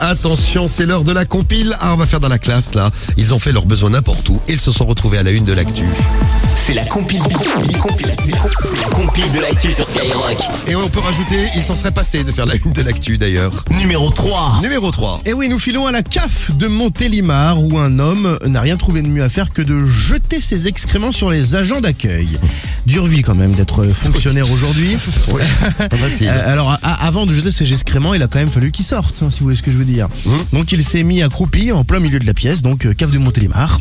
Attention, c'est l'heure de la compile. Ah, on va faire dans la classe là. Ils ont fait leur besoin n'importe où et ils se sont retrouvés à la une de l'actu. C'est la compile de l'actu sur Skyrock. Et on peut rajouter, il s'en serait passé de faire la une de l'actu d'ailleurs. Numéro 3. Numéro 3. Et oui, nous filons à la CAF de Montélimar où un homme n'a rien trouvé de mieux à faire que de jeter ses excréments sur les agents d'accueil. Dure vie quand même d'être fonctionnaire aujourd'hui. Ouais, pas facile. Alors avant de jeter ses excréments, il a quand même fallu qu'il sorte, si vous voyez ce que je veux dire. Donc il s'est mis accroupi en plein milieu de la pièce, donc CAF de Montélimar.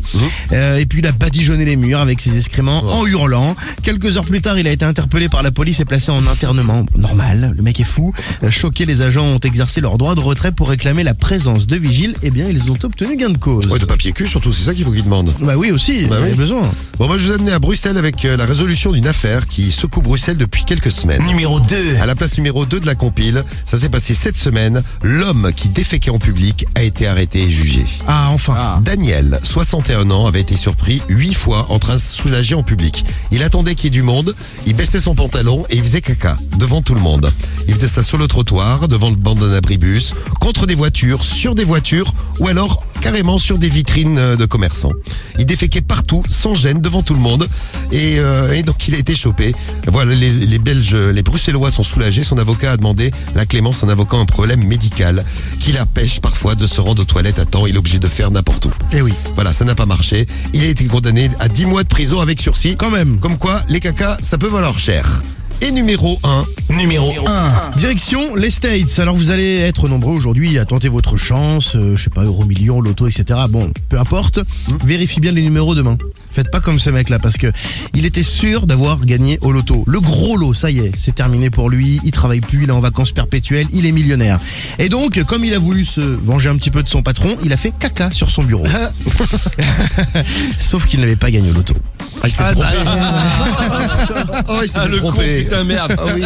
Et puis il a badigeonné les murs avec ses excréments en hurlant. Quelques heures plus tard, il a été interpellé par la police et placé en internement. Normal, le mec est fou. Choqués, les agents ont exercé leur droit de retrait pour réclamer la présence de vigiles. Eh bien, ils ont obtenu gain de cause. Ouais, de papier cul surtout, c'est ça qu'il faut qu'ils demandent. Bah oui aussi, Bah on oui. a besoin. Bon, moi je vous ai amené à Bruxelles avec la résolution d'une affaire qui secoue Bruxelles depuis quelques semaines. Numéro 2. À la place numéro 2 de la compile, ça s'est passé cette semaine. L'homme qui déféquait en public a été arrêté et jugé. Ah, enfin. Daniel, 61 ans, avait été surpris 8 fois en train de se soulager en public. Il attendait qu'il y ait du monde, il baissait son pantalon et il faisait caca devant tout le monde. Il faisait ça sur le trottoir, devant le banc d'un abribus, contre des voitures, sur des voitures ou alors carrément sur des vitrines de commerçants. Il déféquait partout, sans gêne, devant tout le monde et donc il a été chopé. Voilà, les Belges, les Bruxellois sont soulagés. Son avocat a demandé la clémence en invoquant un problème médical qui l'empêche parfois de se rendre aux toilettes à temps. Il est obligé de faire n'importe où. Eh oui. Voilà, ça n'a pas marché. Il a été condamné à 10 mois de prison avec sursis. Quand même. Comme quoi, les cacas, ça peut valoir cher. Et numéro 1. Numéro 1. Direction les States. Alors vous allez être nombreux aujourd'hui à tenter votre chance, je sais pas, Euro-Million, Loto, etc. Bon, peu importe, vérifiez bien les numéros demain. Faites pas comme ce mec-là parce que il était sûr d'avoir gagné au Loto. Le gros lot, ça y est, c'est terminé pour lui. Il travaille plus, il est en vacances perpétuelles, il est millionnaire. Et donc, comme il a voulu se venger un petit peu de son patron, il a fait caca sur son bureau. Sauf qu'il n'avait pas gagné au Loto. Ah, il s'est trompé. Oh, il s'est le con, trompé. putain, merde. Ah oui.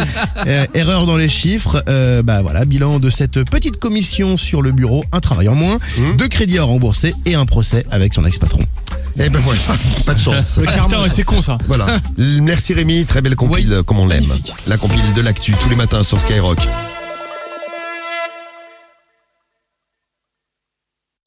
Erreur dans les chiffres. Bah voilà, bilan de cette petite commission sur le bureau, un travail en moins, 2 crédits à rembourser et un procès avec son ex-patron. Eh ben voilà, pas de chance. Putain, c'est con ça. Voilà. Merci Rémi, très belle compile comme on l'aime. magnifique. La compile de l'actu tous les matins sur Skyrock.